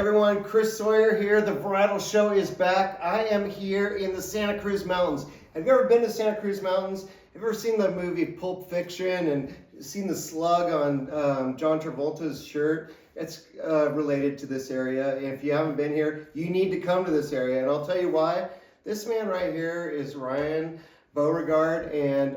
everyone, Chris Sawyer here. The Varietal Show is back. I am here in the Santa Cruz Mountains. Have you ever been to Santa Cruz Mountains? Have you ever seen the movie Pulp Fiction and seen the slug on John Travolta's shirt? It's related to this area. If you haven't been here, you need to come to this area. And I'll tell you why. This man right here is Ryan Beauregard, and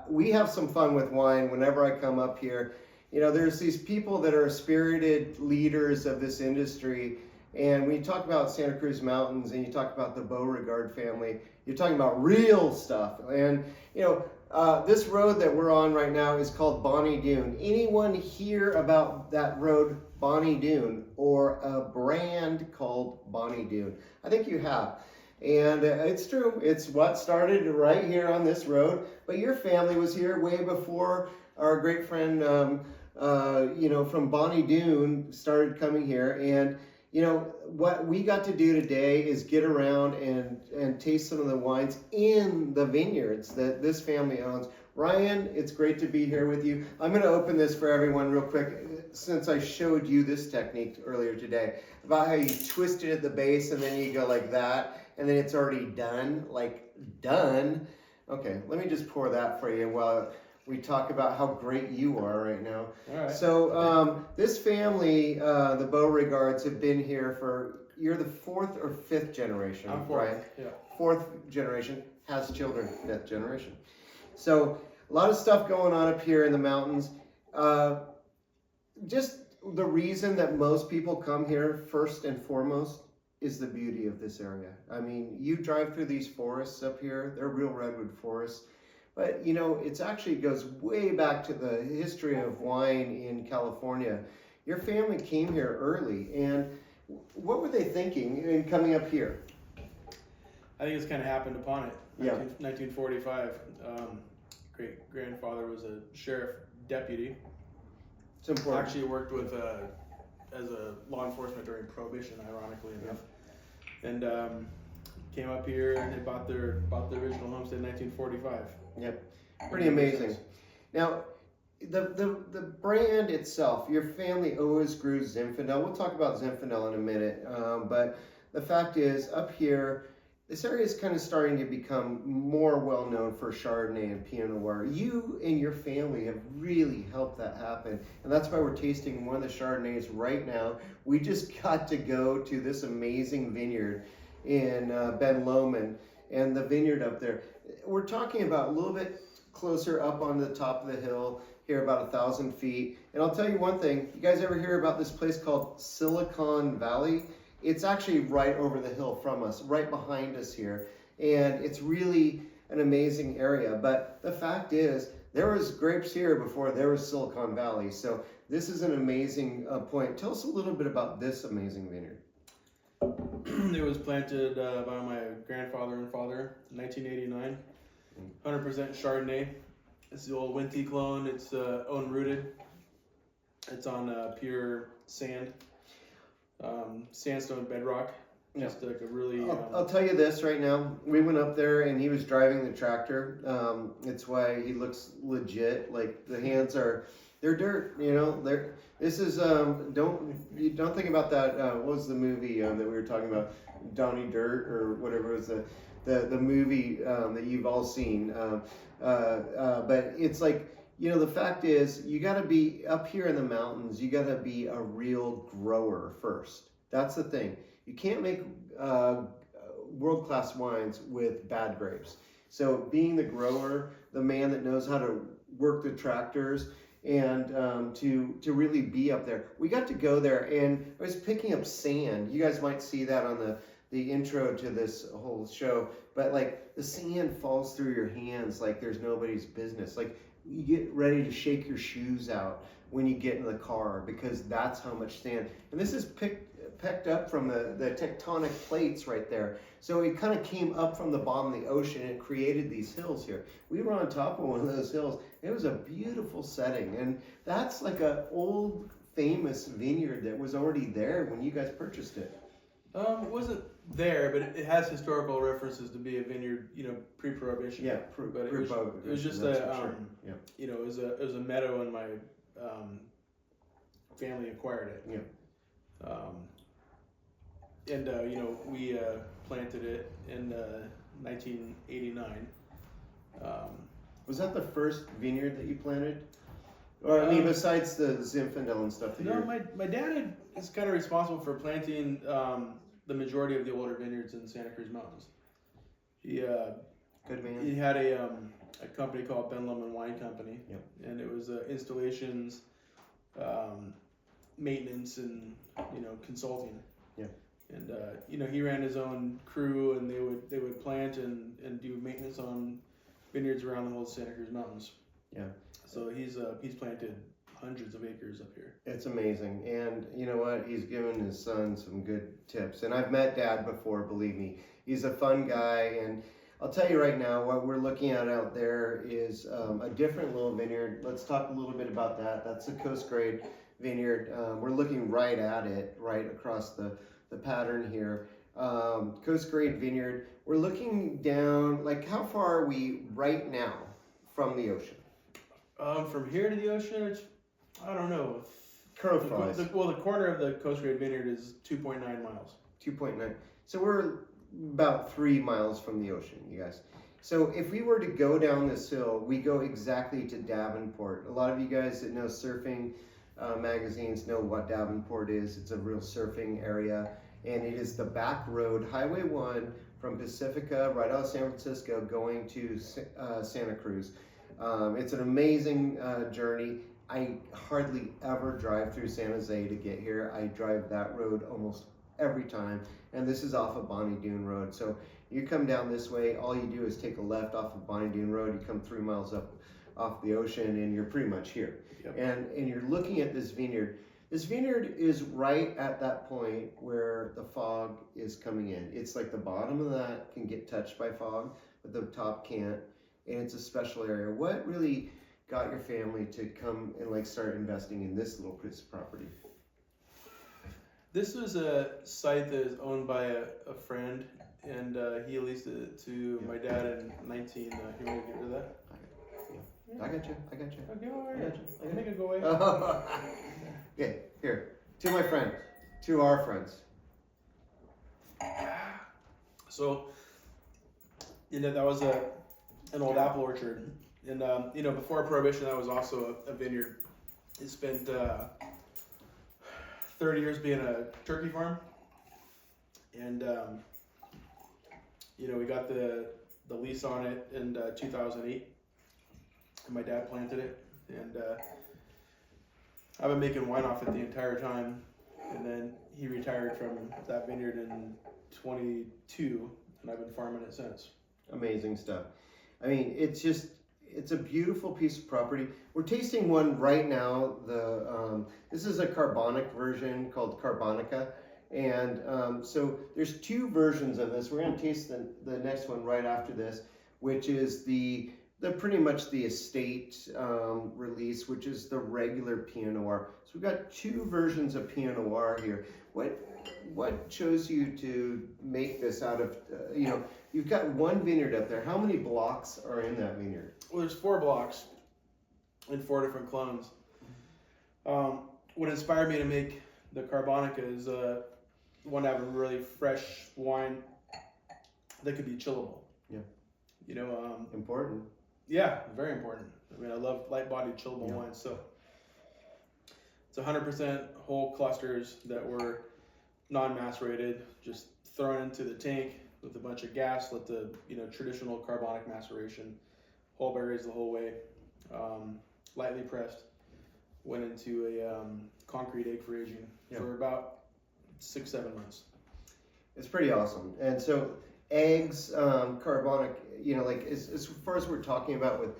we have some fun with wine whenever I come up here. You know, there's these people that are spirited leaders of this industry, and when you talk about Santa Cruz Mountains and you talk about the Beauregard family, you're talking about real stuff. And, you know, this road that we're on right now is called Bonnie Doon. Anyone hear about that road, Bonnie Doon, or a brand called Bonnie Doon? I think you have. And it's true. It's what started right here on this road. But your family was here way before our great friend, you know, from Bonnie Doon started coming here. And, you know, what we got to do today is get around and taste some of the wines in the vineyards that this family owns. Ryan, it's great to be here with you. I'm going to open this for everyone real quick, since I showed you this technique earlier today, about how you twist it at the base and then you go like that, and then it's already done, like done. Okay, let me just pour that for you while we talk about how great you are right now. All right. So this family, the Beauregards, have been here for, you're the fourth or fifth generation, I'm fourth, right? yeah. Fourth generation, has children, fifth generation. So a lot of stuff going on up here in the mountains. Just the reason that most people come here first and foremost is the beauty of this area. I mean, you drive through these forests up here, they're real redwood forests. But, you know, it actually goes way back to the history of wine in California. Your family came here early, and what were they thinking in coming up here? I think it's kind of happened upon it. Yeah. 1945. Great-grandfather was a sheriff deputy. It's important. Actually worked with as a law enforcement during Prohibition, ironically enough. And came up here and they bought the original homestead in 1945. Yep, pretty amazing. Now, the brand itself, your family always grew Zinfandel. We'll talk about Zinfandel in a minute, but the fact is, up here, this area is kind of starting to become more well-known for Chardonnay and Pinot Noir. You and your family have really helped that happen, and that's why we're tasting one of the Chardonnays right now. We just got to go to this amazing vineyard in Ben Lomond, and the vineyard up there. We're talking about a little bit closer up on the top of the hill here, about 1,000 feet. And I'll tell you one thing, you guys ever hear about this place called Silicon Valley? It's actually right over the hill from us, right behind us here. And it's really an amazing area. But the fact is, there was grapes here before there was Silicon Valley. So this is an amazing point. Tell us a little bit about this amazing vineyard. It was planted by my grandfather and father in 1989. 100% Chardonnay. It's the old Winty clone. It's own rooted. It's on pure sand, sandstone bedrock. Just like a really. I'll tell you this right now. We went up there and he was driving the tractor. It's why he looks legit. Like the hands are. They're dirt, you know. This is don't think about that. What was the movie that we were talking about? Donnie Dirt or whatever was the movie that you've all seen. But it's like, you know, the fact is you got to be up here in the mountains. You got to be a real grower first. That's the thing. You can't make world-class wines with bad grapes. So being the grower, the man that knows how to work the tractors, and to really be up there. We got to go there, and I was picking up sand. You guys might see that on the intro to this whole show, but like the sand falls through your hands like there's nobody's business. Like you get ready to shake your shoes out when you get in the car, because that's how much sand. And this is picked up from the tectonic plates right there. So it kind of came up from the bottom of the ocean and it created these hills here. We were on top of one of those hills. It was a beautiful setting. And that's like an old famous vineyard that was already there when you guys purchased it. It wasn't there, but it has historical references to be a vineyard, you know, pre-Prohibition. Yeah, but it was just a, you know, it was a meadow, and my family acquired it. Yeah. and we planted it in 1989. Was that the first vineyard that you planted? Or I mean, besides the Zinfandel and stuff that No, my dad is kind of responsible for planting the majority of the older vineyards in Santa Cruz Mountains. He Good man. he had a company called Ben Lomond Wine Company, Yep. and it was installations, maintenance, and consulting. Yeah. And he ran his own crew, and they would plant and do maintenance on vineyards around the whole Santa Cruz Mountains. Yeah. So he's planted hundreds of acres up here. It's amazing. And you know what? He's given his son some good tips. And I've met Dad before, believe me. He's a fun guy. And I'll tell you right now, what we're looking at out there is a different little vineyard. Let's talk a little bit about that. That's a Coast Grade vineyard. We're looking right at it, right across the pattern here. Coast Grade vineyard. We're looking down, like how far are we right now from the ocean? From here to the ocean, it's, I don't know. Crow flies. The corner of the Coast Grade Vineyard is 2.9 miles. 2.9. So we're about 3 miles from the ocean, you guys. So if we were to go down this hill, we go exactly to Davenport. A lot of you guys that know surfing magazines know what Davenport is. It's a real surfing area. And it is the back road, Highway 1 from Pacifica, right out of San Francisco, going to Santa Cruz. It's an amazing journey. I hardly ever drive through San Jose to get here. I drive that road almost every time, and this is off of Bonnie Doon Road. So you come down this way, all you do is take a left off of Bonnie Doon Road, you come 3 miles up off the ocean, and you're pretty much here. Yep. And you're looking at this vineyard. This vineyard is right at that point where the fog is coming in. It's like the bottom of that can get touched by fog, but the top can't. And it's a special area. What really got your family to come and like start investing in this little piece of property? This was a site that is owned by a friend, and he leased it to my dad in 19. You want to get rid of that? I got you. Okay, all right. I got you. I make it go away. Okay, here. To my friend. To our friends. So, that was an old apple orchard. And, before Prohibition, that was also a vineyard. It spent 30 years being a turkey farm. And, we got the lease on it in 2008. And my dad planted it. And I've been making wine off it the entire time. And then he retired from that vineyard in 22. And I've been farming it since. Amazing stuff. I mean, it's a beautiful piece of property. We're tasting one right now. This is a carbonic version called Carbonica. And so there's 2 versions of this. We're going to taste the next one right after this, which is the pretty much the estate release, which is the regular Pinot Noir. So we've got 2 versions of Pinot Noir here. What chose you to make this out of, you've got 1 vineyard up there. How many blocks are in that vineyard? Well, there's 4 blocks and 4 different clones. What inspired me to make the Carbonica is one to have a really fresh wine that could be chillable. Yeah. Important. Yeah, very important. I mean, I love light-bodied chillable wines. So it's 100% whole clusters that were non-macerated, just thrown into the tank with a bunch of gas, let the traditional carbonic maceration, whole berries the whole way, lightly pressed, went into a concrete egg for aging for about 6-7 months. It's pretty awesome. And so eggs, carbonic, as far as we're talking about with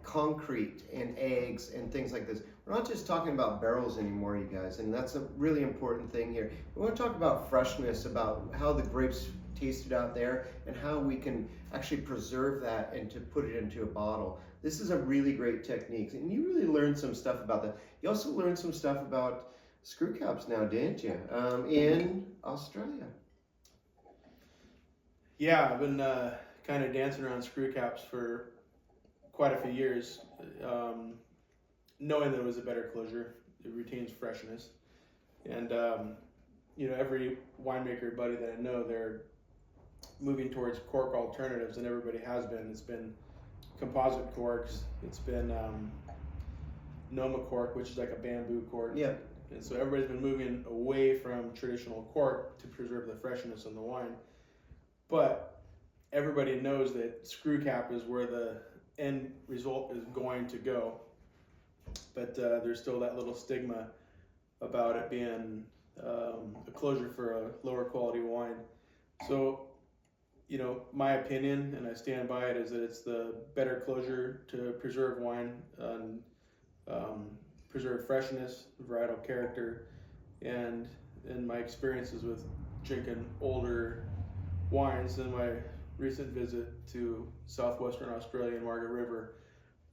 concrete and eggs and things like this, we're not just talking about barrels anymore, you guys, and that's a really important thing here. We want to talk about freshness, about how the grapes tasted out there and how we can actually preserve that and to put it into a bottle. This is a really great technique, and you really learned some stuff about that. You also learned some stuff about screw caps now, didn't you, in Australia? Yeah, I've been kind of dancing around screw caps for quite a few years, knowing that it was a better closure. It retains freshness. And every winemaker buddy that I know, they're moving towards cork alternatives, and everybody has been. It's been composite corks. It's been Noma cork, which is like a bamboo cork. Yeah. And so everybody's been moving away from traditional cork to preserve the freshness in the wine. But everybody knows that screw cap is where the end result is going to go. But there's still that little stigma about it being a closure for a lower quality wine. So, my opinion, and I stand by it, is that it's the better closure to preserve wine and preserve freshness, varietal character, and in my experiences with drinking older wines, in my recent visit to southwestern Australia and Margaret River,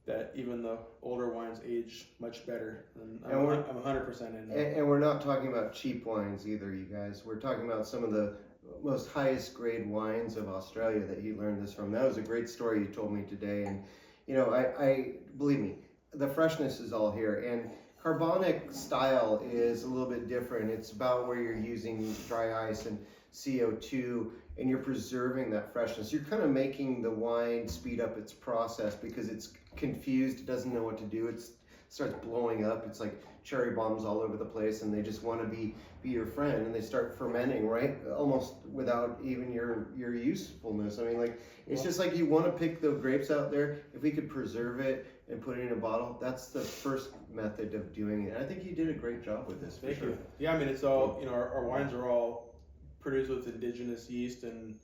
that even the older wines age much better. And I'm 100% in. And we're not talking about cheap wines either, you guys. We're talking about some of the most highest grade wines of Australia that he learned this from. That was a great story you told me today. And, I believe me, the freshness is all here. And carbonic style is a little bit different. It's about where you're using dry ice and CO2, and you're preserving that freshness. You're kind of making the wine speed up its process because it's confused, it doesn't know what to do. It starts blowing up. It's like cherry bombs all over the place, and they just want to be your friend, and they start fermenting, right? Almost without even your usefulness. I mean, it's just like you want to pick the grapes out there. If we could preserve it and put it in a bottle, that's the first method of doing it. And I think you did a great job with this. Thank you. Yeah, I mean, it's all, our wines are all produced with indigenous yeast and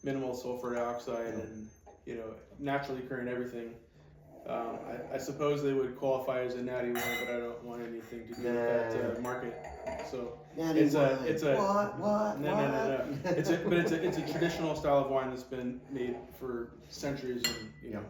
minimal sulfur dioxide and, naturally occurring everything. I suppose they would qualify as a natty wine, but I don't want anything to do with that market. So it's a what? No. It's a traditional style of wine that's been made for centuries, and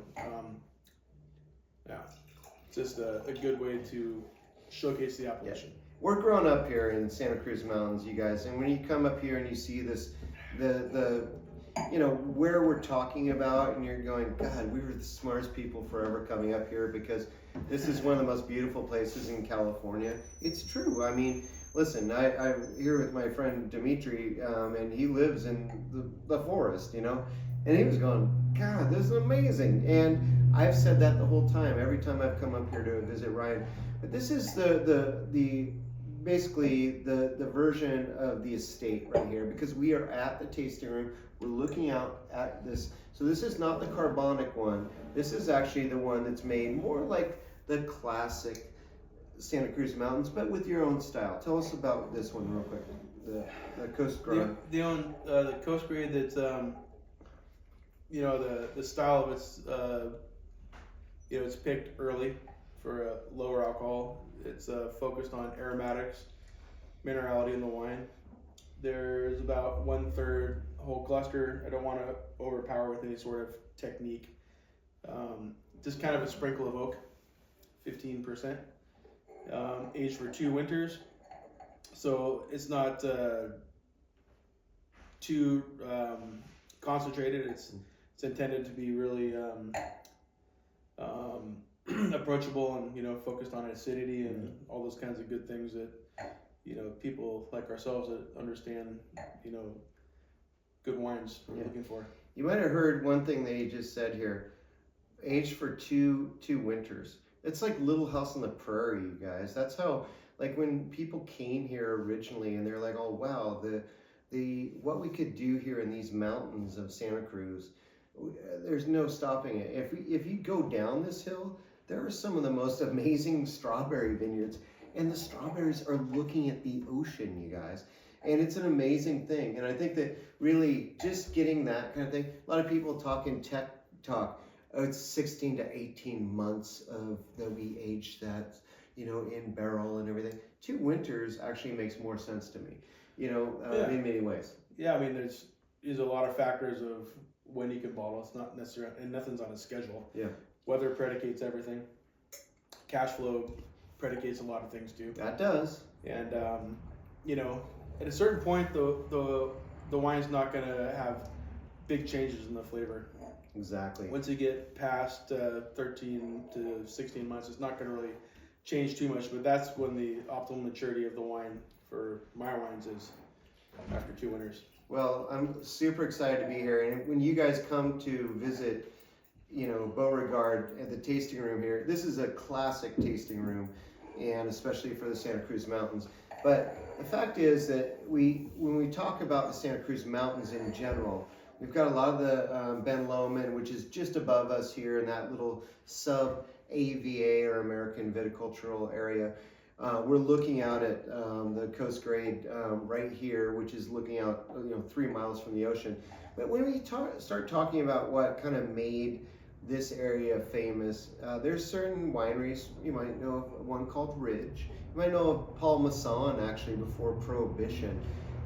just a good way to showcase the appellation. We're growing up here in Santa Cruz Mountains, you guys, and when you come up here and you see this, where we're talking about, and you're going, God, we were the smartest people forever coming up here, because this is one of the most beautiful places in California. It's true. I mean, listen, I'm here with my friend Dmitry, and he lives in the forest, and he was going, God, this is amazing. And I've said that the whole time, every time I've come up here to visit Ryan. But this is basically the version of the estate right here, because we are at the tasting room. We're looking out at this. So this is not the carbonic one. This is actually the one that's made more like the classic Santa Cruz Mountains, but with your own style. Tell us about this one real quick. The Coast Grade. The Coast Grade that's the style of it's it's picked early for a lower alcohol. It's focused on aromatics, minerality in the wine. There's about 1/3 whole cluster. I don't want to overpower with any sort of technique. Just kind of a sprinkle of oak, 15%. Aged for 2 winters. So it's not too concentrated. It's intended to be really approachable and focused on acidity and all those kinds of good things that people like ourselves that understand good wines are looking for. You might have heard one thing that he just said here. Aged for two winters. It's like Little House on the Prairie, you guys. That's how, like, when people came here originally and they're like, oh wow, the what we could do here in these mountains of Santa Cruz, there's no stopping it. If you go down this hill, there are some of the most amazing strawberry vineyards, and the strawberries are looking at the ocean, you guys. And it's an amazing thing. And I think that really just getting that kind of thing, a lot of people talking tech talk, oh, it's 16 to 18 months that we age that, in barrel and everything. 2 winters actually makes more sense to me, in many ways. Yeah, I mean, there's a lot of factors of when you can bottle. It's not necessarily, and nothing's on a schedule. Yeah. Weather predicates everything. Cash flow predicates a lot of things too. That does. And at a certain point, the wine's not going to have big changes in the flavor. Exactly. Once you get past 13 to 16 months, it's not going to really change too much. But that's when the optimal maturity of the wine for my wines is after 2 winters. Well, I'm super excited to be here, and when you guys come to visit, Beauregard at the tasting room here, this is a classic tasting room, and especially for the Santa Cruz Mountains. But the fact is that when we talk about the Santa Cruz Mountains in general, we've got a lot of the Ben Lomond, which is just above us here in that little sub-AVA or American viticultural area. We're looking out at the Coast Grade right here, which is looking out 3 miles from the ocean. But when we start talking about what kind of made this area famous, there's certain wineries. You might know of one called Ridge. You might know of Paul Masson, actually, before Prohibition.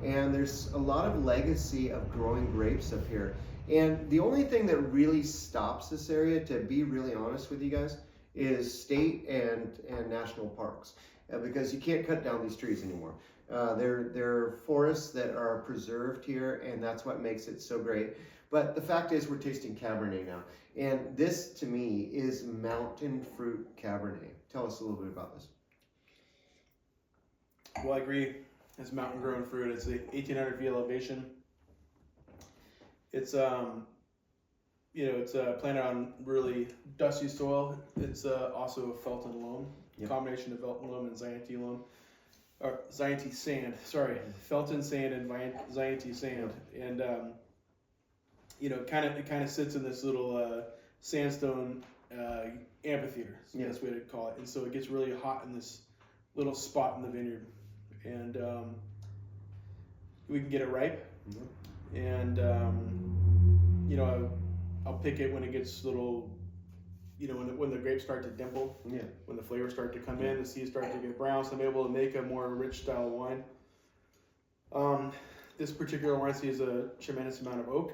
And there's a lot of legacy of growing grapes up here. And the only thing that really stops this area, to be really honest with you guys, is state and national parks. Because you can't cut down these trees anymore. They're forests that are preserved here, and that's what makes it so great. But the fact is, we're tasting Cabernet now. And this, to me, is mountain fruit Cabernet. Tell us a little bit about this. Well, I agree. It's mountain grown fruit. It's 1,800 feet elevation. It's it's planted on really dusty soil. It's also a Felton loam, combination of Felton loam and Zyanti loam, or Zyanti sand. Sorry, Felton sand and Zyanti sand, and it kind of sits in this little sandstone amphitheater. Is the best way to call it. And so it gets really hot in this little spot in the vineyard, and we can get it ripe, and I'll pick it when it gets little, when the grapes start to dimple, when the flavors start to come in, the seeds start to get brown, so I'm able to make a more rich style wine. This particular wine sees a tremendous amount of oak,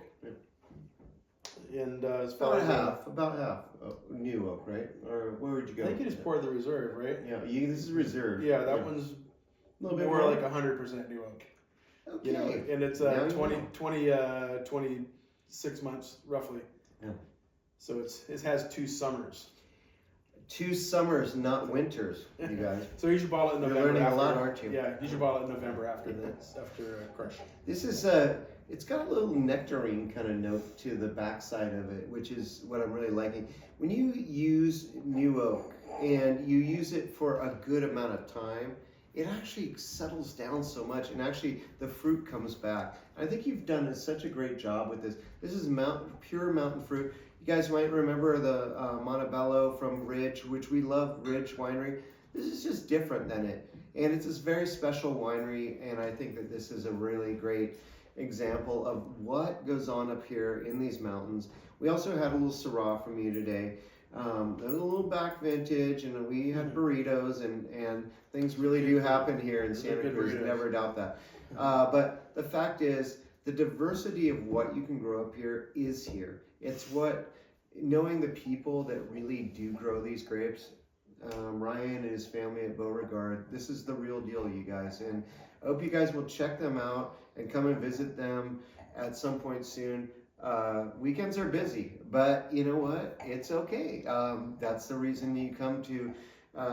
and as far about half new oak, right? Or where would you go? I think you just poured the reserve, right? Yeah, this is reserve. Yeah, that one's a little bit more like 100% new oak. Okay. And it's 26 months roughly. Yeah. So it has 2 summers. 2 summers, not winters, you guys. So you should bottle it in November. You're learning a lot, aren't you? Yeah, you should bottle it in November after crush. This is it's got a little nectarine kind of note to the backside of it, which is what I'm really liking. When you use new oak and you use it for a good amount of time, it actually settles down so much, and actually the fruit comes back. I think you've done such a great job with this. This is pure mountain fruit. You guys might remember the Montebello from Ridge, which we love, Ridge Winery. This is just different than it. And it's this very special winery, and I think that this is a really great example of what goes on up here in these mountains. We also had a little Syrah from you today. A little back vintage, and we had burritos, and things really do happen here in Santa Cruz. Never doubt that. But the fact is, the diversity of what you can grow up here is here. It's knowing the people that really do grow these grapes. Ryan and his family at Beauregard, this is the real deal, you guys. And I hope you guys will check them out and come and visit them at some point soon. Weekends are busy, but you know what? It's okay. That's the reason you come to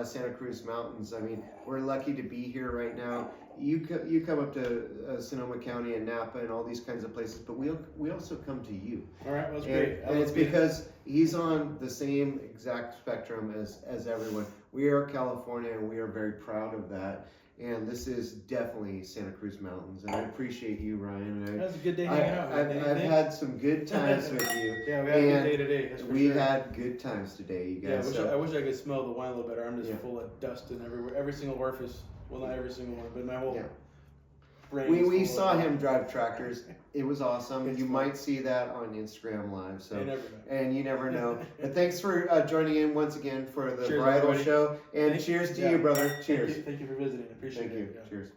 Santa Cruz Mountains. I mean, we're lucky to be here right now. You come up to Sonoma County and Napa and all these kinds of places, but we also come to you. All right, well, that's great. And it's because he's on the same exact spectrum as everyone. We are California, and we are very proud of that. And this is definitely Santa Cruz Mountains, and I appreciate you, Ryan. That was a good day hanging out. I've had some good times with you. Yeah, we had a good day today. We had good times today, you guys. Yeah, I wish I could smell the wine a little better. I'm just full of dust and everywhere. Every single orifice. Well, not every single one, but my whole brain. We saw him drive tractors. It was awesome. You might see that on Instagram Live. So, you never know. But thanks for joining in once again for the Varietal Show. And cheers to you, brother. Cheers. Thank you for visiting. Appreciate it. Thank you. Cheers.